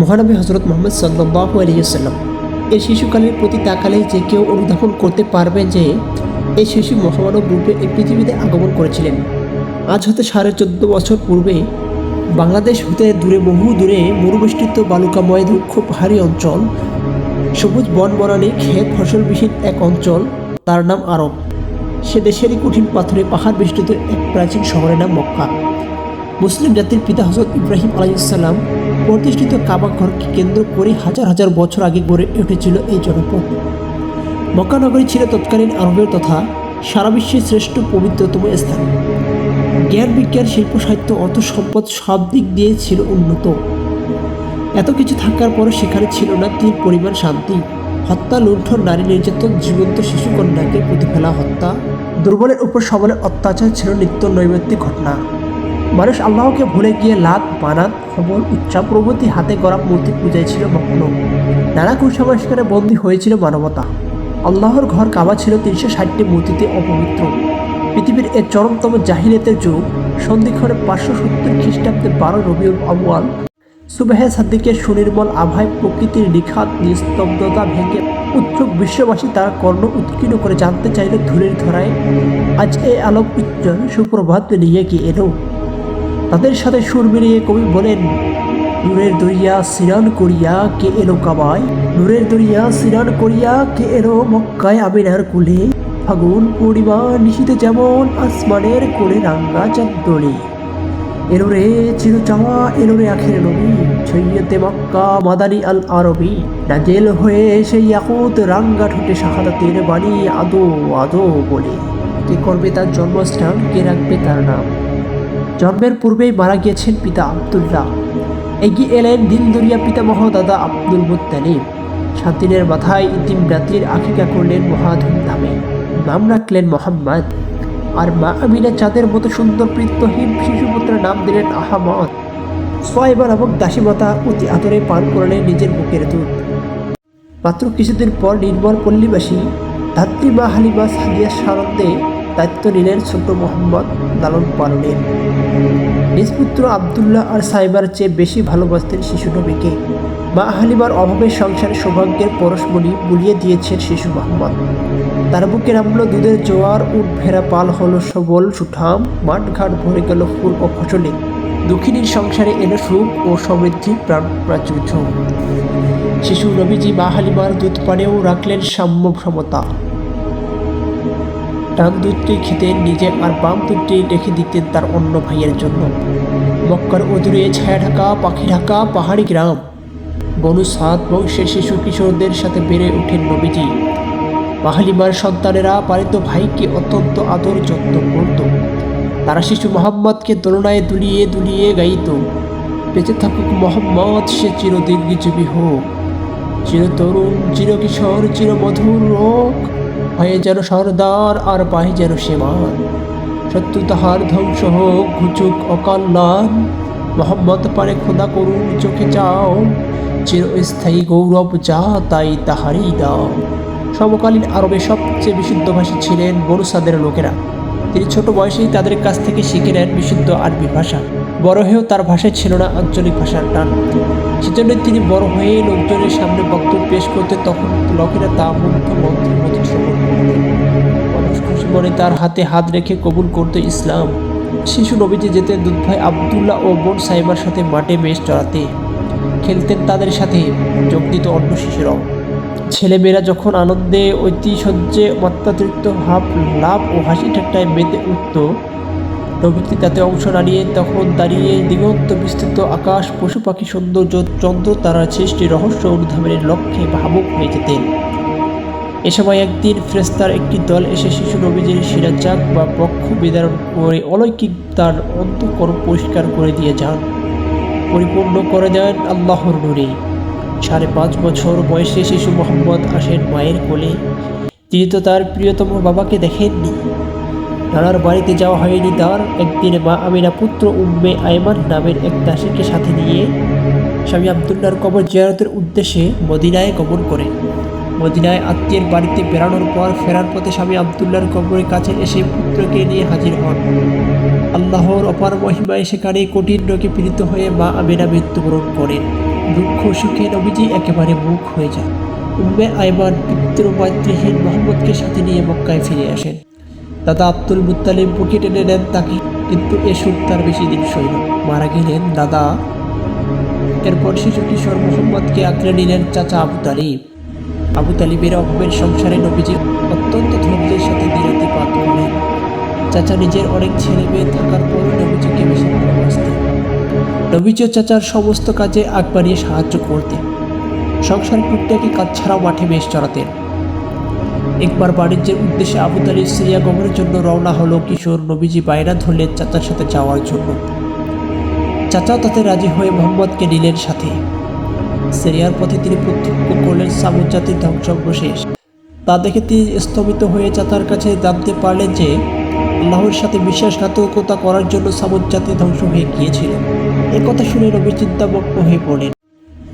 মহানবী হজরত মোহাম্মদ সাল্লাল্লাহু আলাইহি ওয়াসাল্লাম এই শিশুকালের প্রতি তাকালে যে কেউ অনুধাবন করতে পারবেন যে এই শিশু মহামানব রূপে এই পৃথিবীতে আগমন করেছিলেন। আজ হতে 14.5 বছর পূর্বে বাংলাদেশ হতে বহু দূরে মরুবেষ্টিত বালুকাময় রুক্ষ পাহাড়ি অঞ্চল, সবুজ বনবনানী ক্ষেত ফসলবিহীন এক অঞ্চল, তার নাম আরব। সে দেশেরই কঠিন পাথরে পাহাড় বেষ্টিত এক প্রাচীন শহরের নাম মক্কা। মুসলিম জাতির পিতা হযরত ইব্রাহিম আলাইহিসসালাম প্রতিষ্ঠিত কাবা ঘরকে কেন্দ্র করে হাজার হাজার বছর আগে গড়ে উঠেছিল এই জনপদ। মক্কা নগরী ছিল তৎকালীন আরবের তথা সারা বিশ্বের শ্রেষ্ঠ পবিত্রতম স্থান। জ্ঞান বিজ্ঞান শিল্প সাহিত্য অর্থ সম্পদ সব দিক দিয়ে ছিল উন্নত। এত কিছু থাকার পরও সেখানে ছিল না তিল পরিমাণ শান্তি। হত্যা, লুণ্ঠন, নারী নির্যাতন, জীবন্ত শিশুকন্যাকে পুঁতে ফেলা হত্যা, দুর্বলের উপর সবলের অত্যাচার ছিল নিত্য নৈমিত্তিক ঘটনা। মানুষ আল্লাহকে ভুলে গিয়ে লাত, মানাত, হবল, উচ্চা প্রভৃতি হাতে গড়া মূর্তি পূজায় ছিল মগ্ন। নানা কুসংস্কারে বন্দী হয়েছিল মানবতা। আল্লাহর ঘর কাবা ছিল 360টি মূর্তিতে অপবিত্র। পৃথিবীর এ চরমতম জাহিলিয়াতের যুগ সন্ধিক্ষণে 570 খ্রিস্টাব্দে 12 রবিউল আউয়াল সুবহে সাদ্দিকের সুনির্মল আভায় প্রকৃতির নিখাত নিস্তব্ধতা ভেঙে উৎসুক বিশ্ববাসী তার কর্ণ উৎকীর্ণ করে জানতে চাইল ধূলির ধরায় আজ এই আলোক উজ্জ্বল সুপ্রভাত নিয়ে কি এলো। তাদের সাথে সুর মিলিয়ে কবি বলেন, নূরের দরিয়া সিনান করিয়া কে এলো কাবায়, নূরের দরিয়া সিনান করিয়া কে এলো মক্কায় আমিনার কুলে, ফাগুন পূর্ণিমা নিশীতে যেমন আসমানের কোলে রাঙ্গা চাঁদ দোলে। এলো রে চির চাওয়া, এলো রে আখের নবী, সৈয়দে মক্কা মাদানী আল আরবি, নাজেল হয়ে সেই ইয়াকুত রাঙ্গা ঠোঁটে শাহাদাতের বাণী আদো আদো বলে। কে করবে তার জন্মস্থান, কে রাখবে তার নাম। জন্মের পূর্বেই মারা গিয়েছেন পিতা আব্দুল্লাহ। এগিয়ে এলেন দিলদরিয়া পিতামহ দাদা আব্দুল মুত্তালিব। 7 দিনের মাথায় ইতিম রাত্রির আকিকা করলেন মহা ধুমধামে। নাম রাখলেন মোহাম্মদ। আর মা আমিনা চাঁদের মতো সুন্দর বৃত্তহীন শিশুপুত্রের নাম দিলেন আহমদ। সোয়াইবা নামক দাসীমাতা অতি আদরে পান করলেন নিজের বুকের দুধ। মাত্র কিছুদিন পর নির্মল পল্লীবাসী ধাত্রী মা হালিমা সাদিয়ার সানন্দে দায়িত্ব নিলেন ছোট মোহাম্মদ লালন পালনের। নিজ পুত্র আবদুল্লাহ আর সাইবার চেয়ে বেশি ভালোবাসতেন শিশু নবীকে। মা হালিমার অভাবের সংসারে সৌভাগ্যের পরশমণি বুলিয়ে দিয়েছেন শিশু মোহাম্মদ। তার বুকে নামলো দুধের জোয়ার, উট ভেড়া পাল হলো সবল সুঠাম, মাঠঘাট ভরে গেল ফুল ও ফসলে। দুঃখিনীর সংসারে এলো সুখ ও সমৃদ্ধির প্রাণ প্রাচুর্য। শিশু নবীজি মা হালিমার দুধ পানেও রাখলেন সাম্য সমতা। ডান দুধটি খেতেন নিজে আর বাম দুধটি রেখে দিতেন তার অন্য ভাইয়ের জন্য। মক্কার অদূরে ছায়া ঢাকা পাখি ঢাকা পাহাড়ি গ্রাম বনু সাদ বংশের শিশু কিশোরদের সাথে বেড়ে ওঠেন নবীজি। মা হালিমার সন্তানেরা পালিত ভাইকে অত্যন্ত আদর যত্ন করত। তারা শিশু মোহাম্মদকে দোলনায় দুলিয়ে দুলিয়ে গাইত, বেঁচে থাকুক মোহাম্মদ, সে চিরদীর্ঘজীবী হোক, চির তরুণ চির কিশোর চির মধুর রোগ, হয়ে যেন সর্দার আর পায়ে যেন সেমান, শত্রু তাহার ধ্বংস হোক ঘুচুক অকল্যাণ, মোহাম্মদ পারে খোদা করুন চোখে চাও, চিরস্থায়ী গৌরব যা তাই তাহারই দাও। সমকালীন আরবে সবচেয়ে বিশুদ্ধভাষী ছিলেন বনু সাদের লোকেরা। তিনি ছোট বয়সেই তাদের কাছ থেকে শিখে নেন বিশুদ্ধ আরবি ভাষা। বড় হয়েও তার ভাষায় ছিল না আঞ্চলিক ভাষার টান। সেজন্য তিনি বড় হয়ে লোকজনের সামনে বক্তব্য পেশ করতে তখন লোকেরা তা মুগ্ধ মন্ত্রের মতো শ্রবণ করতেন। মানুষ খুশি মনে তার হাতে হাত রেখে কবুল করত ইসলাম। শিশু নবীজি যেতেন দুধ ভাই আবদুল্লাহ ও বোন সাইবার সাথে মাঠে মেষ চড়াতে, খেলতেন তাদের সাথে, যোগ দিত অন্য শিশুরাও। ছেলেমেয়েরা যখন আনন্দে ঐতিহ্যে মাত্রাতিরিক্ত ভাব লাভ ও হাসি ঠাট্টায় মেতে উঠত, নবীজি তাতে অংশ না নিয়ে তখন দাঁড়িয়ে দিগন্ত বিস্তৃত আকাশ, পশু পাখি, সৌন্দর্য, চন্দ্র তারার সৃষ্টি রহস্য অনুধাবনের লক্ষ্যে ভাবুক হয়ে যেতেন। এ সময় একদিন ফেরেশতার একটি দল এসে শিশু নবীজির শিরাচাক বা বক্ষ বিদারণ করে অলৌকিক তার অন্তঃকরণ পরিষ্কার করে দিয়ে যান, পরিপূর্ণ করে দেন আল্লাহর নূরে। 5.5 বছর বয়সে শিশু মোহাম্মদ আসেন মায়ের কোলে। তিনি তো তার প্রিয়তম বাবাকে দেখেননি, নানার বাড়িতে যাওয়া হয়নি তার। একদিন মা আমিনা পুত্র উম্মে আয়মান নামের এক দাসীকে সাথে নিয়ে স্বামী আবদুল্লাহর কবর জিয়ারতের উদ্দেশ্যে মদিনায় গমন করেন। মদিনায় আত্মীয়ের বাড়িতে বেড়ানোর পর ফেরার পথে স্বামী আবদুল্লাহর কবরের কাছে এসে পুত্রকে নিয়ে হাজির হন। আল্লাহর অপার মহিমায় সেখানে কঠিন রোগে পীড়িত হয়ে মা আমিনা মৃত্যুবরণ করেন। দুঃখ সুখে নবীজি একেবারে মুখ হয়ে যান। উম্মে আইমান পিতৃ মাতৃহীন মোহাম্মদকে সাথে নিয়ে মক্কায় ফিরে আসেন। দাদা আব্দুল মুত্তালিব বুকে টেনে নেন তাকে, কিন্তু এ সুখ তার বেশি দিন সইল। মারা গেলেন দাদা। এরপর শিশু কিশোর মোহাম্মদকে আঁকড়ে নিলেন চাচা আবু তালিব। আবু তালিবের অভাবের সংসারে নবীজি অত্যন্ত ধৈর্যের সাথে দিনাতিপাত করলেন। চাচা নিজের অনেক ছেলে মেয়ে থাকার পরও নবীজিকে বেশি ভালোবাসতেন। নবীজি চাচার সমস্ত কাজে আগ বাড়িয়ে সাহায্য করতেন। সংসার টুকটাকি কাজ ছাড়াও মাঠে বেশ চড়াতেন। একবার বাণিজ্যের উদ্দেশ্যে আবু তালিব সিরিয়া গমনের জন্য রওনা হলো কিশোর। নবীজি বায়না ধরলেন চাচার সাথে যাওয়ার জন্য। চাচাও তাতে রাজি হয়ে মোহাম্মদকে নিলেন সাথে। সিরিয়ার পথে তিনি প্রত্যক্ষ করলেন সামুদ জাতির ধ্বংসাবশেষ। তা দেখে তিনি স্তম্ভিত হয়ে চাচার কাছে জানতে পারলেন যে আল্লাহর সাথে বিশ্বাসঘাতকতা করার জন্য সামুদ জাতি ধ্বংস হয়ে গিয়েছিল। একথা শুনে নবী চিন্তামগ্ন হয়ে পড়লেন।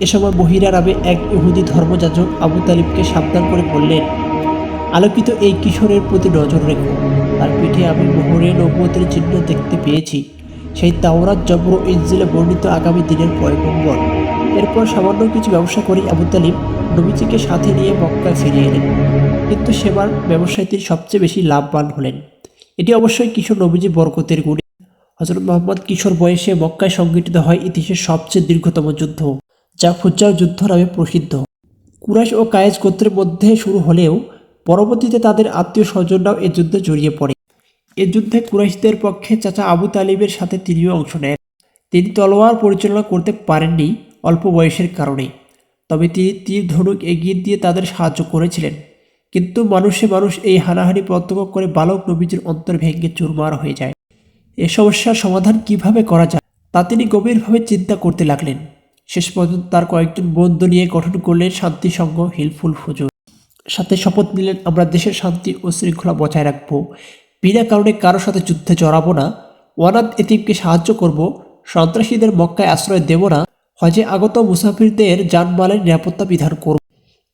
এ সময় বহিরা নামে এক ইহুদি ধর্মযাজক আবু তালিবকে সাবধান করে বললেন, আলোকিত এই কিশোরের প্রতি নজর রেখো। তার পিঠে আমি মোহরে নবুয়তের চিহ্ন দেখতে পেয়েছি, সেই তাওরাত জবর ও ইনজিলে বর্ণিত আগামী দিনের পয়গম্বর। এরপর সামান্য কিছু ব্যবসা করে আবু তালিব নবীজিকে সাথে নিয়ে মক্কায় ফিরে এলেন। কিন্তু সেবার ব্যবসায় তিনি সবচেয়ে বেশি লাভবান হলেন। এটি অবশ্যই কিশোর নবীজি বরকতের গুণে। হযরত মুহাম্মদ কিশোর বয়সে মক্কায় সংঘটিত হয় ইতিহাসের সবচেয়ে দীর্ঘতম যুদ্ধ, যা ফুজ্জার যুদ্ধ নামে প্রসিদ্ধ। কুরাইশ ও কায়েজ গোত্রের মধ্যে শুরু হলেও পরবর্তীতে তাদের আত্মীয় স্বজনরাও এ যুদ্ধে জড়িয়ে পড়ে। এ যুদ্ধে কুরাইশদের পক্ষে চাচা আবু তালিবের সাথে তিনিও অংশ নেন। তিনি তলোয়ার পরিচালনা করতে পারেননি অল্প বয়সের কারণে, তবে তিনি তীর ধনুক এগিয়ে দিয়ে তাদের সাহায্য করেছিলেন। কিন্তু মানুষ এই হানাহানি প্রত্যক্ষ করে বালক নবীজির অন্তর ভেঙে চুরমার হয়ে যায়। এ সমস্যার সমাধান কিভাবে করা যায় তা তিনি গভীরভাবে চিন্তা করতে লাগলেন। শেষ পর্যন্ত তার কয়েকজন বন্ধু নিয়ে গঠন করলেন শান্তি সংঘ হিলফুল ফুজুর। সাথে শপথ নিলেন, আমরা দেশের শান্তি ও শৃঙ্খলা বজায় রাখব, বিনা কারণে কারো সাথে যুদ্ধে জড়াবো না, অনাথ এতিমকে সাহায্য করব, সন্ত্রাসীদের মক্কায় আশ্রয় দেব না, হজে আগত মুসাফিরদের জানমালের নিরাপত্তা বিধান করব।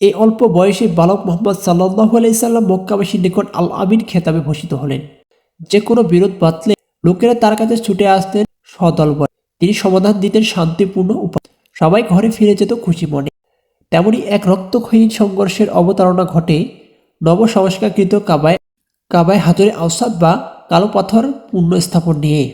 এই অল্প বয়সে বালক মোহাম্মদ সাল্লাল্লাহু আলাইহি সাল্লাম মক্কাবাসীর নিকট আল আমিন খেতাবে ভূষিত হলেন। যে কোনো বিরোধ বাতলে লোকেরা তার কাছে ছুটে আসতেন সদলবলে। তিনি সমাধান দিতেন শান্তিপূর্ণ উপায়। সবাই ঘরে ফিরে যেত খুশি মনে। তেমনি এক রক্তক্ষয়ী সংঘর্ষের অবতারণা ঘটে নব সংস্কারকৃত কাবায় হাজরে আওসাদ বা কালো পাথর পুনঃস্থাপন নিয়ে।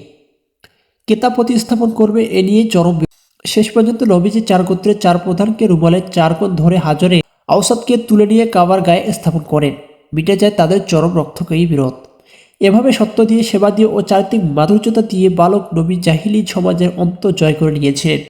কেতা প্রতিস্থাপন করবে এ নিয়ে চরম শেষ পর্যন্ত নবীজি চার গোত্রের চার প্রধানকে রুমালের চার কোণ ধরে হাজরে আওসাদকে তুলে নিয়ে কাবার গায়ে স্থাপন করেন। মিটে যায় তাদের চরম রক্তক্ষয়ী বিরোধ। এভাবে সত্য দিয়ে, সেবা দিয়ে ও চারিত্রিক মাধুর্যতা দিয়ে বালক নবী জাহিলি সমাজের অন্ত জয় করে নিয়েছিলেন।